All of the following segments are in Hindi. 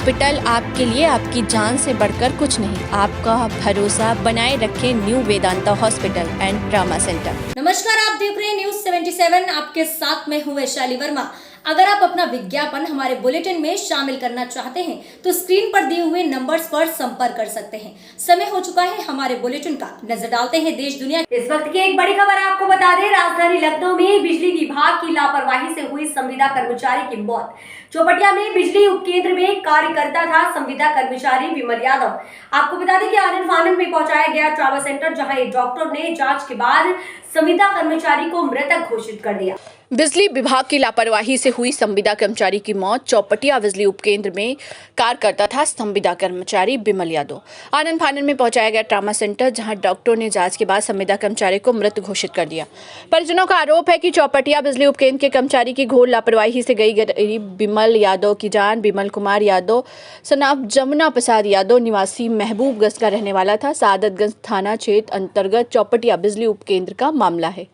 हॉस्पिटल आपके लिए आपकी जान से बढ़कर कुछ नहीं। आपका भरोसा बनाए रखें new Vedanta hospital and trauma centre. नमस्कार, आप देख रहे हैं न्यूज 77। आपके साथ मैं हूं वैशाली वर्मा। अगर आप अपना विज्ञापन हमारे बुलेटिन में शामिल करना चाहते हैं तो स्क्रीन पर दिए हुए नंबर्स पर संपर्क कर सकते हैं। समय हो चुका है हमारे बुलेटिन का। नजर डालते हैं देश दुनिया इस वक्त की एक बड़ी खबर। आपको बता दें, राजधानी लखनऊ में बिजली विभाग की लापरवाही से हुई संविदा कर्मचारी की मौत। चौपटिया में बिजली उपकेंद्र में कार्य करता था संविदा कर्मचारी विमल यादव। आपको बता दें कि आनन फानन में पहुंचाया गया ट्रॉमा सेंटर, जहां एक डॉक्टर ने जांच के बाद संविदा कर्मचारी को मृतक घोषित कर दिया। बिजली विभाग की लापरवाही से हुई संविदा कर्मचारी की मौत। चौपटिया बिजली उपकेंद्र में कार्य करता था संविदा कर्मचारी विमल यादव। आनन फानन में पहुंचाया गया ट्रॉमा सेंटर, जहां डॉक्टर ने जांच के बाद संविदा कर्मचारी को मृत घोषित कर दिया। परिजनों का आरोप है कि चौपटिया बिजली उपकेंद्र के कर्मचारी की घोर लापरवाही से गई विमल यादव की जान। विमल कुमार यादव सनाब जमुना प्रसाद यादव निवासी महबूबगंज का रहने वाला था। सादतगंज थाना क्षेत्र अंतर्गत चौपटिया बिजली उपकेंद्र का मामला है।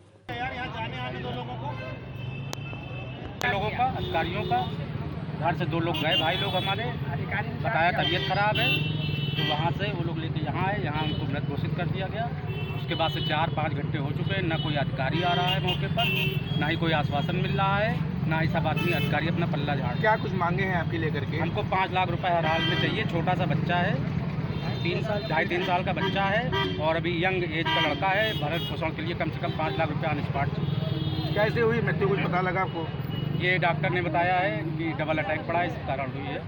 लोगों का, अधिकारियों का, घर से 2 लोग गए, भाई लोग हमारे, बताया तबीयत खराब है, तो वहाँ से वो लोग लेके यहाँ आए, यहाँ उनको मृत घोषित कर दिया गया। उसके बाद से 4-5 घंटे हो चुके हैं, न कोई अधिकारी आ रहा है मौके पर, ना ही कोई आश्वासन मिल रहा है, ना ही सब आदमी अधिकारी अपना पल्ला झाड़। क्या कुछ मांगे हैं आपके लेकर के? हमको 5 लाख रुपए हर हाल में चाहिए। छोटा सा बच्चा है, 2.5-3 साल का बच्चा है, और अभी यंग एज का लड़का है। भरण पोषण के लिए कम से कम 5 लाख रुपये ऑन स्पॉट चाहिए। कैसे हुई मृत्यु, कुछ पता लगा आपको? ये डॉक्टर ने बताया है कि डबल अटैक पड़ा, इस कारण हुई है।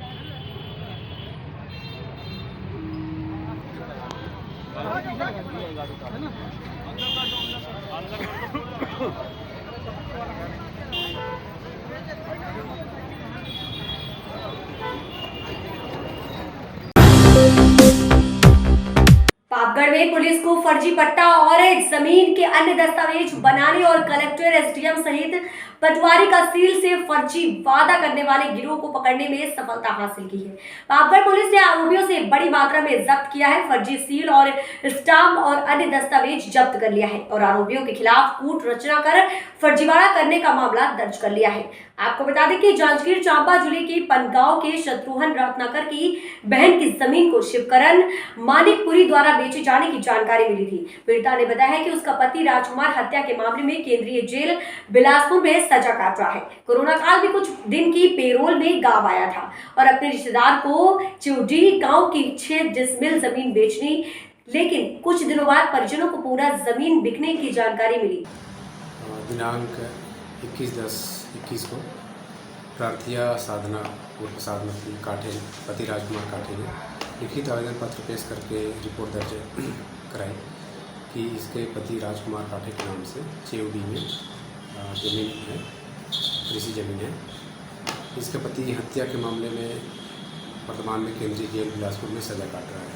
पापगढ़ में पुलिस को फर्जी पट्टा और जमीन के अन्य दस्तावेज बनाने और कलेक्टर, एसडीएम सहित पटवारी का सील से फर्जी वादा करने वाले गिरोह को पकड़ने में सफलता हासिल की है। पापगढ़ पुलिस ने आरोपियों से बड़ी मात्रा में जब्त किया है। फर्जी सील और स्टाम्प और अन्य दस्तावेज जब्त कर लिया है और आरोपियों के खिलाफ कूट रचना कर फर्जीवाड़ा करने का मामला दर्ज कर लिया है। आपको बता दें कि जांजगीर चांपा जिले के पनगांव के शत्रुघ्न रत्नाकर की बहन की जमीन को शिवकरण मानिकपुरी द्वारा बेचे जाने की जानकारी मिली थी। पीड़िता ने बताया कि उसका पति राजकुमार हत्या के मामले में केंद्रीय जेल बिलासपुर में सजा काट रहा है। कोरोना काल में कुछ दिन की पेरोल में गांव आया था और अपने रिश्तेदार को चिवडी गांव की 6 डिसमिल जमीन बेचनी, लेकिन कुछ दिनों बाद परिजनों को पूरा जमीन बिकने की जानकारी मिली। दिनांक 21/10/21 को प्रार्थिया साधना उर्फ साधना काठे पति राजकुमार काठे ने लिखित आवेदन पत्र पेश करके रिपोर्ट दर्ज कराई कि इसके पति राजकुमार काठे के नाम से चेवडी में ज़मीन है, कृषि ज़मीन है। इसके पति हत्या के मामले में वर्तमान में केंद्रीय जेल बिलासपुर में सजा काट रहा है।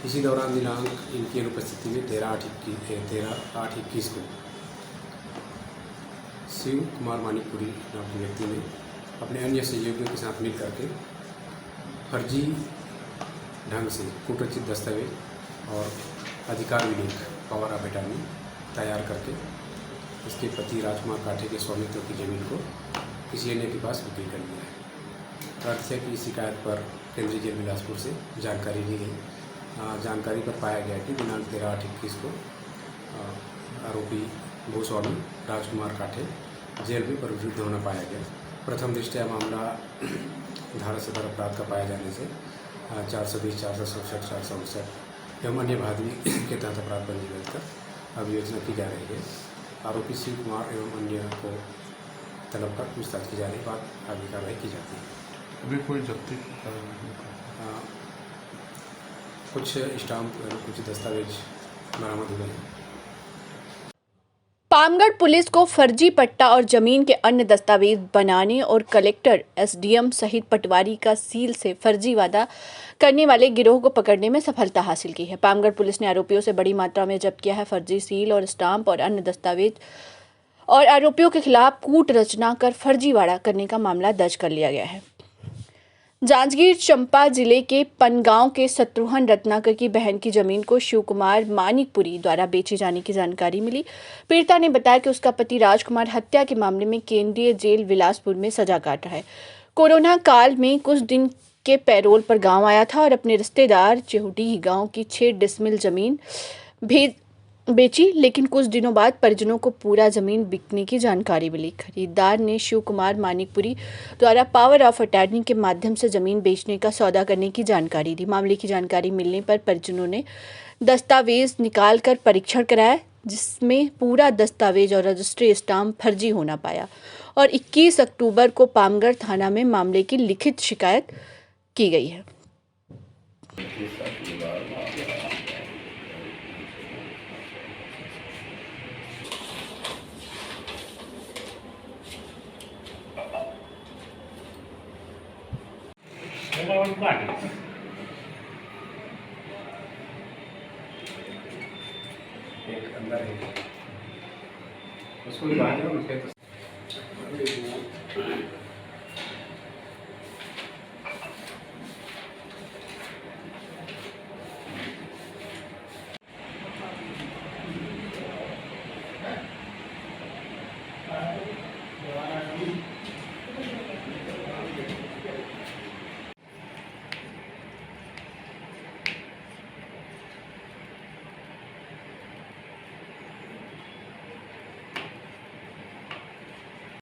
इसी दौरान दिनांक इनकी अनुपस्थिति में 13/8/21 को शिव कुमार मानिकपुरी नाम के व्यक्ति ने अपने अन्य सहयोगियों के साथ मिल करके फर्जी ढंग से कूटरचित दस्तावेज और अधिकार विलेख पावर ऑफ अटॉर्नी तैयार करके इसके पति राजकुमार काठे के स्वामित्व की जमीन को किसी अन्य के पास बिक्री कर दिया है। प्रार्थना की शिकायत पर केंद्रीय जेल बिलासपुर से जानकारी ली गई। जानकारी पर पाया गया कि दिनांक 13/8/21 को आरोपी गोस्वामी राजकुमार काठे जेल में प्रवृत्त होना पाया गया। प्रथम दृष्टया मामला धारा 17 अपराध का पाया जाने से 420, 467, 467 एवं अन्य भादवी के तहत अपराध पंजीबद्ध कर अभियोजना की जा रही है। आरोपी शिव कुमार एवं अन्य को तलब कर पूछताछ की जा रही, बात आगे कार्रवाई की जाती है। अभी कोई जब्ती कुछ स्टाम्प कुछ दस्तावेज बरामद हुए हैं। पामगढ़ पुलिस को फर्जी पट्टा और जमीन के अन्य दस्तावेज बनाने और कलेक्टर, एसडीएम सहित पटवारी का सील से फर्जी वादा करने वाले गिरोह को पकड़ने में सफलता हासिल की है। पामगढ़ पुलिस ने आरोपियों से बड़ी मात्रा में जब्त किया है फर्जी सील और स्टाम्प और अन्य दस्तावेज और आरोपियों के खिलाफ कूट रचना कर फर्जीवाड़ा करने का मामला दर्ज कर लिया गया है। जांजगीर चंपा जिले के पनगांव के शत्रुघ्न रत्नाकर की बहन की जमीन को शिव कुमार मानिकपुरी द्वारा बेचे जाने की जानकारी मिली। पीड़िता ने बताया कि उसका पति राजकुमार हत्या के मामले में केंद्रीय जेल बिलासपुर में सजा काट रहा है। कोरोना काल में कुछ दिन के पैरोल पर गांव आया था और अपने रिश्तेदार चेहुडीह गांव की 6 डिसमिल जमीन बेची, लेकिन कुछ दिनों बाद परिजनों को पूरा जमीन बिकने की जानकारी मिली। खरीदार ने शिव कुमार मानिकपुरी द्वारा पावर ऑफ अटॉर्नी के माध्यम से जमीन बेचने का सौदा करने की जानकारी दी। मामले की जानकारी मिलने पर परिजनों ने दस्तावेज निकालकर परीक्षण कराया, जिसमें पूरा दस्तावेज और रजिस्ट्री स्टाम्प फर्जी होना पाया और 21 अक्टूबर को पामगढ़ थाना में मामले की लिखित शिकायत की गई है। एक अंदर है, उसको भी बाहर है, उसके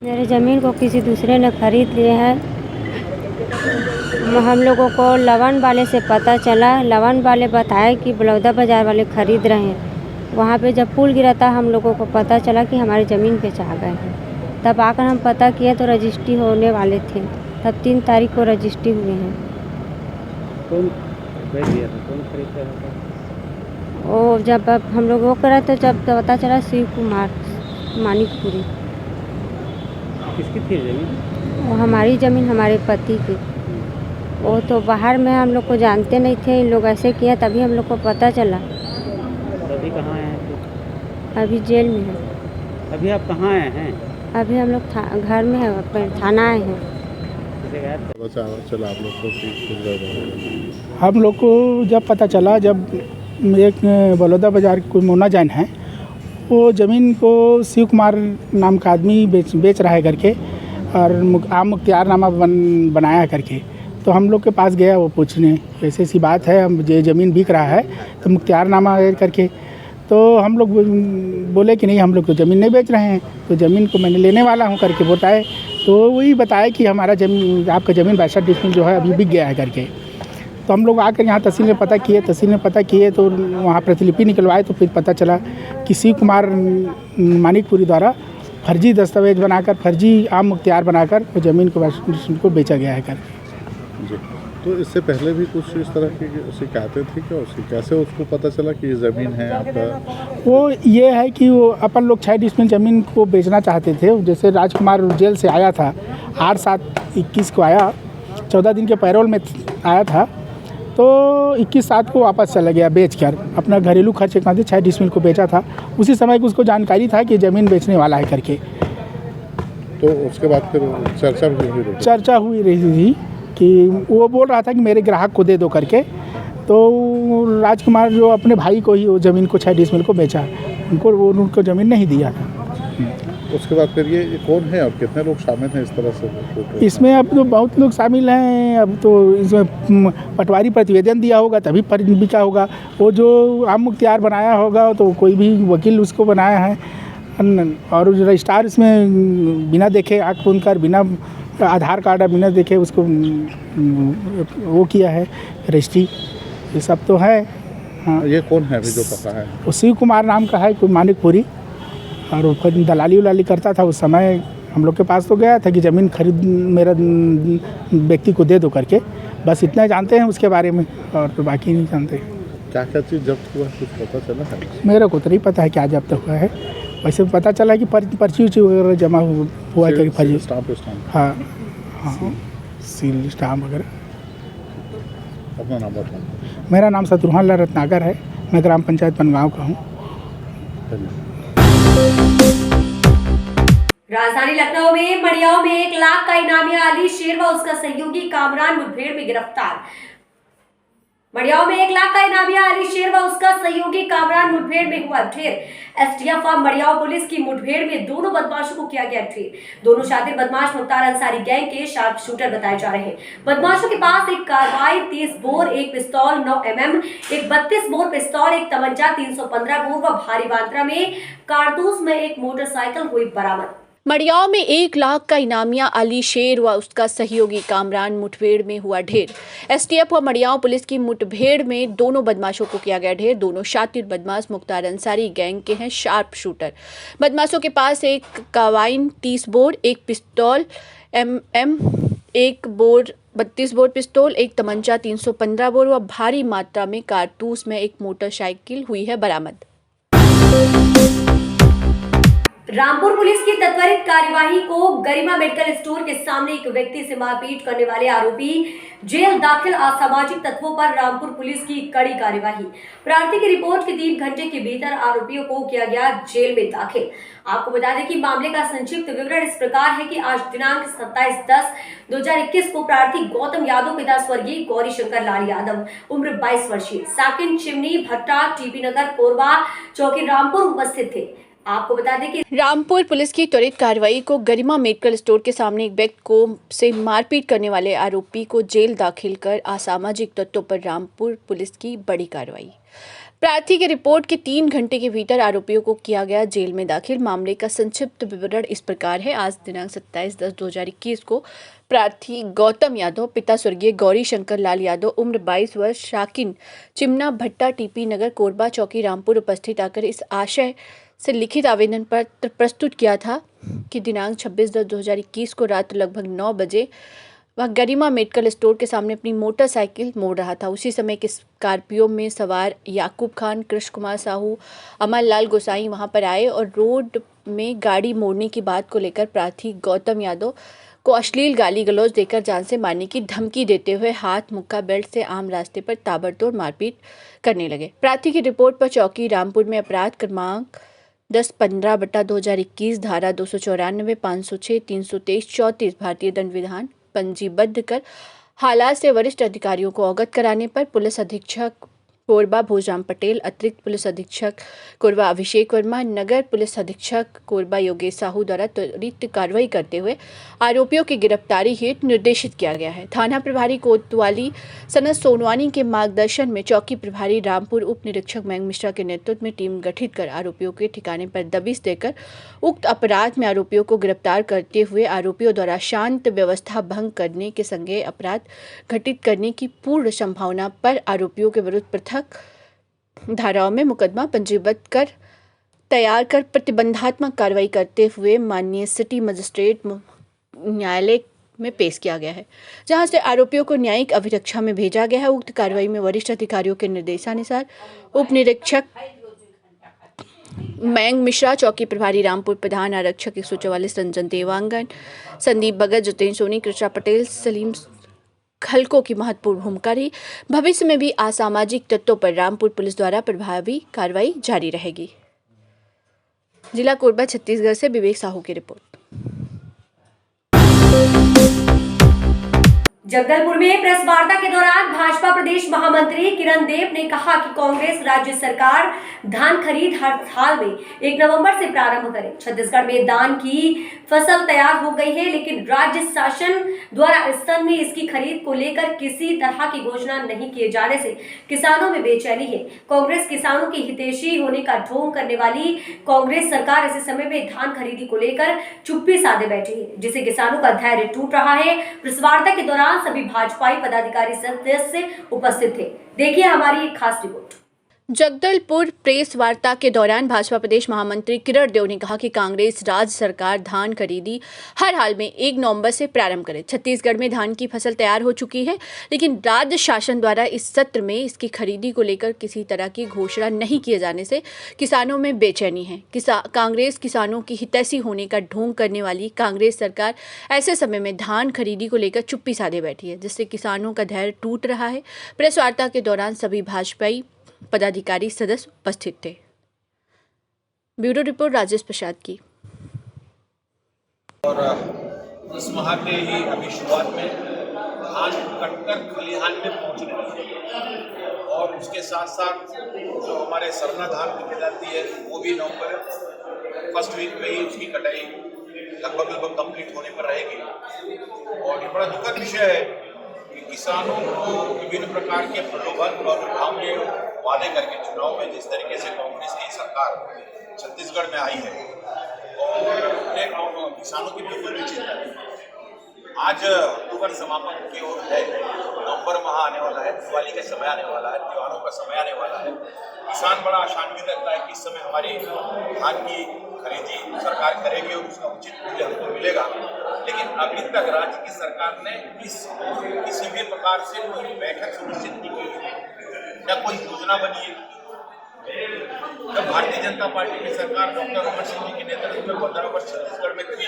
मेरे ज़मीन को किसी दूसरे ने खरीद लिए हैं। हम लोगों को लवन वाले से पता चला, लवन वाले बताए कि बलौदा बाज़ार वाले खरीद रहे हैं। वहाँ पे जब पुल गिरा था हम लोगों को पता चला कि हमारी ज़मीन पे आ गए हैं। तब आकर हम पता किए तो रजिस्ट्री होने वाले थे, तब 3 तारीख को रजिस्ट्री हुए हैं। कौन दिया था, कौन खरीद रहा था? वो जब हम लोग वो करा तो जब पता चला शिव कुमार मानिकपुरी। किसकी थी जमीन? वो हमारी ज़मीन हमारे पति की। वो तो बाहर में हम लोग को जानते नहीं थे, इन लोग ऐसे किया तभी हम लोग को पता चला। अभी कहाँ आए हैं? अभी जेल में है। अभी आप कहाँ आए हैं? अभी हम लोग घर में है, थाना आए हैं। चला आप लोग को हम लोग को जब पता चला, जब एक बलौदा बाज़ार कोई मोना जैन है, वो ज़मीन को शिव कुमार नाम का आदमी बेच रहा है करके, और आम मुख्तियारनामा बनाया करके, तो हम लोग के पास गया वो पूछने, ऐसी सी बात है, हम ये ज़मीन बिक रहा है तो मुख्तियारनामा करके। तो हम लोग बोले कि नहीं, हम लोग तो ज़मीन नहीं बेच रहे हैं, तो ज़मीन को मैंने लेने वाला हूँ करके बताए। तो वही बताया कि हमारा ज़मीन, आपका ज़मीन 62 डिसमिल जो है अभी बिक गया है करके। तो हम लोग आकर यहाँ तहसील में पता किए, तो वहाँ प्रतिलिपि निकलवाए, तो फिर पता चला कि शिव कुमार मानिकपुरी द्वारा फर्जी दस्तावेज बनाकर, फर्जी आम मुख्तियार बनाकर वो ज़मीन को बेचा गया है कर। जी, तो इससे पहले भी कुछ इस तरह की शिकायतें थी क्या उसकी? कैसे उसको पता चला कि ये ज़मीन है आपका? वो ये है कि वो अपन लोग 6 डिसमिल ज़मीन को बेचना चाहते थे। जैसे राजकुमार जेल से आया था, 8/7/21 को आया, 14 दिन के पैरोल में आया था, तो 21/7 को वापस चला गया बेचकर, अपना घरेलू खर्च के 6 डिसमिल को बेचा था। उसी समय को उसको जानकारी था कि ज़मीन बेचने वाला है करके। तो उसके बाद फिर चर्चा हुई रही थी कि वो बोल रहा था कि मेरे ग्राहक को दे दो करके। तो राजकुमार जो अपने भाई को ही वो ज़मीन को 6 डिसमिल को बेचा, उनको ज़मीन नहीं दिया था। उसके बाद फिर ये कौन है और कितने लोग शामिल हैं इस तरह से? इसमें अब तो बहुत लोग शामिल हैं। अब तो इसमें पटवारी प्रतिवेदन दिया होगा तभी पर बिका होगा। वो जो आम मुख्तियार बनाया होगा तो कोई भी वकील उसको बनाया है, और रजिस्ट्रार इसमें बिना देखे आँख बंद कर, बिना आधार कार्ड बिना देखे उसको वो किया है रजिस्ट्री। ये सब तो है। हाँ, ये कौन है अभी जो पता है? वो शिव कुमार नाम का है कोई मानिकपुरी, और वो दलाली उलाली करता था। उस समय हम लोग के पास तो गया था कि ज़मीन खरीद मेरा व्यक्ति को दे दो करके, बस इतना जानते हैं उसके बारे में, और तो बाकी नहीं जानते। क्या क्या चीज़ जब्त हुआ कुछ पता चला है? मेरे को तो नहीं पता है क्या जब्त हुआ है। वैसे पता चला कि पर्ची उर्ची वगैरह जमा हुआ है, फर्जी स्टाम्प। हाँ हाँ, सील स्टाम्प वगैरह। अपना नाम बताओ। मेरा नाम शत्रुघ्न लाल रत्नाकर है, मैं ग्राम पंचायत बनगांव का हूँ। राजधानी लखनऊ में मड़ियाओं में 1 लाख का इनामी अली शेर व उसका सहयोगी कामरान मुठभेड़ में गिरफ्तार। मड़ियाव में 1 लाख का इनामिया अली शेर व उसका सहयोगी कामरान मुठभेड़ में हुआ ढेर। एसटीएफ व मड़ियाव पुलिस की मुठभेड़ में दोनों बदमाशों को किया गया ढेर। दोनों शातिर बदमाश मुख्तार अंसारी गैंग के शार्प शूटर बताए जा रहे हैं। बदमाशों के पास एक कार्बाइन 30 बोर, एक पिस्तौल 9 mm, एक 32 बोर पिस्तौल, एक तमंचा 315 बोर व भारी मात्रा में कारतूस में एक मोटरसाइकिल हुई बरामद। मड़ियाव में 1 लाख का इनामिया अली शेर व उसका सहयोगी कामरान मुठभेड़ में हुआ ढेर। एसटीएफ व मड़ियाव पुलिस की मुठभेड़ में दोनों बदमाशों को किया गया ढेर। दोनों शातिर बदमाश मुख्तार अंसारी गैंग के हैं शार्प शूटर। बदमाशों के पास एक कार्बाइन 30 बोर, एक पिस्तौल MM, एक बोर 32 बोर पिस्तौल, एक तमंचा 315 बोर व भारी मात्रा में कारतूस में एक मोटरसाइकिल हुई है बरामद। रामपुर पुलिस की त्वरित कार्यवाही को गरिमा मेडिकल स्टोर के सामने एक व्यक्ति से मारपीट करने वाले आरोपी जेल दाखिल। असामाजिक तत्वों पर रामपुर पुलिस की कड़ी कार्यवाही। प्रार्थी की रिपोर्ट के 3 घंटे के भीतर आरोपियों को किया गया जेल में दाखिल। आपको बता दें कि मामले का संक्षिप्त विवरण इस प्रकार है कि आज दिनांक 27/10/2021 को प्रार्थी गौतम यादव पिता स्वर्गीय गौरी शंकर लाल यादव उम्र 22 वर्षीय साकिन चिमनी भट्टा टीपी नगर कोरबा चौकी रामपुर उपस्थित थे। आपको बता दें कि रामपुर पुलिस की त्वरित कार्रवाई को गरिमा मेडिकल स्टोर के सामने एक व्यक्ति को से मारपीट करने वाले आरोपी को जेल दाखिल कर असामाजिक तत्वों पर रामपुर पुलिस की बड़ी कार्रवाई। प्रार्थी की रिपोर्ट के 3 घंटे के भीतर आरोपियों को किया गया जेल में दाखिल। मामले का संक्षिप्त विवरण इस प्रकार है। आज दिनांक 27/10/2021 को प्रार्थी गौतम यादव पिता स्वर्गीय गौरी शंकर लाल यादव उम्र 22 वर्ष शाकिन चिमना भट्टा टीपी नगर कोरबा चौकी रामपुर उपस्थित आकर इस आशय से लिखित आवेदन पत्र प्रस्तुत किया था कि दिनांक 26/10/2021 को रात लगभग 9 बजे वह गरिमा मेडिकल स्टोर के सामने अपनी मोटरसाइकिल मोड़ रहा था। उसी समय के स्कॉर्पियो में सवार याकूब खान, कृष्ण कुमार साहू, अमर लाल गोसाई वहां पर आए और रोड में गाड़ी मोड़ने की बात को लेकर प्रार्थी गौतम यादव को अश्लील गाली गलौज देकर जान से मारने की धमकी देते हुए हाथ मुक्का बेल्ट से आम रास्ते पर ताबड़तोड़ मारपीट करने लगे। प्रार्थी की रिपोर्ट पर चौकी रामपुर में अपराध क्रमांक 10-15/2021 धारा 294, 506, 323, 34 भारतीय दंड विधान पंजीबद्ध कर हालात से वरिष्ठ अधिकारियों को अवगत कराने पर पुलिस अधीक्षक कोरबा भोजराम पटेल, अतिरिक्त पुलिस अधीक्षक कोरबा अभिषेक वर्मा, नगर पुलिस अधीक्षक कोरबा योगेश साहू द्वारा त्वरित कार्रवाई करते हुए आरोपियों की गिरफ्तारी हेतु निर्देशित किया गया है। थाना प्रभारी कोतवाली सनत सोनवानी के मार्गदर्शन में चौकी प्रभारी रामपुर उप निरीक्षक मयंक मिश्रा के नेतृत्व में टीम गठित कर आरोपियों के ठिकाने पर दबिश देकर उक्त अपराध में आरोपियों को गिरफ्तार करते हुए आरोपियों द्वारा शांत व्यवस्था भंग करने के संज्ञेय अपराध घटित करने की पूर्ण संभावना पर आरोपियों के विरुद्ध पृथक धाराओं में मुकदमा पंजीबद्ध कर तैयार कर प्रतिबंधात्मक कार्रवाई करते हुए माननीय सिटी मजिस्ट्रेट न्यायालय में पेश किया गया है, जहां से आरोपियों को न्यायिक अभिरक्षा में भेजा गया है। उक्त कार्रवाई में वरिष्ठ अधिकारियों के निर्देशानुसार उप निरीक्षक मयंक मिश्रा, चौकी प्रभारी रामपुर, प्रधान आरक्षक 144 रंजन देवांगन, संदीप भगत, जितेंद्र सोनी, कृष्णा पटेल, सलीम खलकों की महत्वपूर्ण भूमिका रही। भविष्य में भी असामाजिक तत्वों पर रामपुर पुलिस द्वारा प्रभावी कार्रवाई जारी रहेगी। जिला कोरबा छत्तीसगढ़ से विवेक साहू की रिपोर्ट। जगदलपुर में प्रेस वार्ता के दौरान भाजपा प्रदेश महामंत्री किरण देव ने कहा कि कांग्रेस राज्य सरकार धान खरीद हर साल में 1 नवंबर से प्रारंभ करे। छत्तीसगढ़ में धान की फसल तैयार हो गई है, लेकिन राज्य शासन द्वारा इस सन में इसकी खरीद को लेकर किसी तरह की घोषणा नहीं किए जाने से किसानों में बेचैनी है। कांग्रेस किसानों की हितैषी होने का ढोंग करने वाली कांग्रेस सरकार ऐसे समय में धान खरीदी को लेकर चुप्पी साधे बैठी है, जिससे किसानों का धैर्य टूट रहा है। प्रेस वार्ता के दौरान सभी भाजपाई पदाधिकारी सदस्य उपस्थित थे। देखिए हमारी एक खास रिपोर्ट। जगदलपुर प्रेस वार्ता के दौरान भाजपा प्रदेश महामंत्री किरण देव ने कहा कि कांग्रेस राज्य सरकार धान खरीदी हर हाल में 1 नवंबर से प्रारंभ करे। छत्तीसगढ़ में धान की फसल तैयार हो चुकी है, लेकिन राज्य शासन द्वारा इस सत्र में इसकी खरीदी को लेकर किसी तरह की घोषणा नहीं किए जाने से किसानों में बेचैनी है। कांग्रेस किसानों की हितैषी होने का ढोंग करने वाली कांग्रेस सरकार ऐसे समय में धान खरीदी को लेकर चुप्पी साधे बैठी है, जिससे किसानों का धैर्य टूट रहा है। प्रेस वार्ता के दौरान सभी भाजपाई पदाधिकारी सदस्य उपस्थित थे। ब्यूरो रिपोर्ट राजेश प्रसाद की। और इस माह के ही अभी शुरुआत में धान कटकर खलिहान में पहुंचने लगे। और उसके साथ साथ जो हमारे सरना धान की जाती है वो भी नवंबर फर्स्ट वीक में ही उसकी कटाई लगभग कंप्लीट होने पर रहेगी। और ये बड़ा दुखद विषय है कि किसानों को विभिन्न प्रकार के प्रलोभन और भावने वादे करके चुनाव में जिस तरीके से कांग्रेस की सरकार छत्तीसगढ़ में आई है और किसानों की बिल्कुल भी चिंता नहीं। आज अक्टूबर समापन की ओर है, नवंबर माह आने वाला है, दिवाली का समय आने वाला है, त्योहारों का समय आने वाला है। किसान बड़ा आशान्वित रहता है कि इस समय हमारी धान की खरीदी सरकार करेगी और उसका उचित मूल्य हमको मिलेगा। लेकिन अभी तक राज्य की सरकार ने किसी भी प्रकार से कोई बैठक सुनिश्चित नहीं की, न कोई योजना बनी है। जब भारतीय जनता पार्टी की सरकार डॉक्टर रमन सिंह जी के नेतृत्व में 15 वर्ष छत्तीसगढ़ में थी,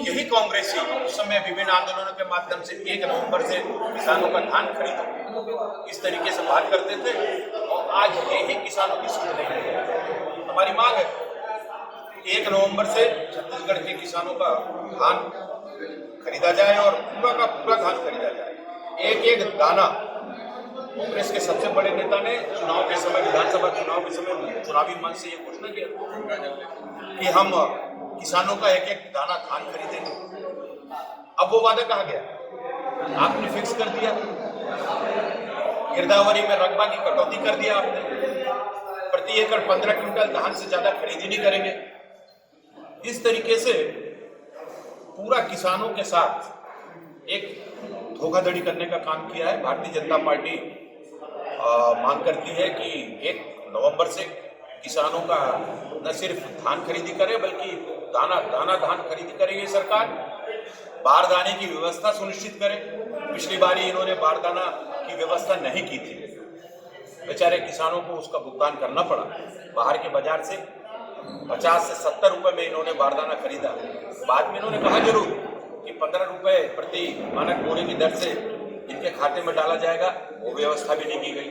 यही कांग्रेसी उस समय विभिन्न आंदोलनों के माध्यम से 1 नवंबर से किसानों का धान खरीदो इस तरीके से बात करते थे और आज यही किसानों की सुन नहीं है। हमारी मांग है 1 नवंबर से छत्तीसगढ़ के किसानों का धान खरीदा जाए और पूरा का पूरा धान खरीदा जाए। एक दाना। कांग्रेस के सबसे बड़े नेता ने चुनाव के समय, विधानसभा चुनाव के समय चुनावी मंच से ये घोषणा किया कि हम किसानों का एक दाना धान खरीदेंगे। अब वो वादा कहा गया? आपने फिक्स कर दिया, गिरदावरी में रकबा की कटौती कर दिया आपने, प्रति एकड़ 15 क्विंटल धान से ज्यादा खरीदी नहीं करेंगे। इस तरीके से पूरा किसानों के साथ एक धोखाधड़ी करने का काम किया है। भारतीय जनता पार्टी मांग करती है कि 1 नवंबर से किसानों का न सिर्फ धान खरीदी करे बल्कि दाना धान खरीदी करेगी सरकार, बारदाने की व्यवस्था सुनिश्चित करे। पिछली बार इन्होंने बारदाना की व्यवस्था नहीं की थी, बेचारे किसानों को उसका भुगतान करना पड़ा। बाहर के बाजार से 50 से 70 रुपए में इन्होंने बारदाना खरीदा। बाद में इन्होंने कहा जरूर कि 15 रुपए प्रति मानक बोरे की दर से इनके खाते में डाला जाएगा, वो व्यवस्था भी नहीं की गई।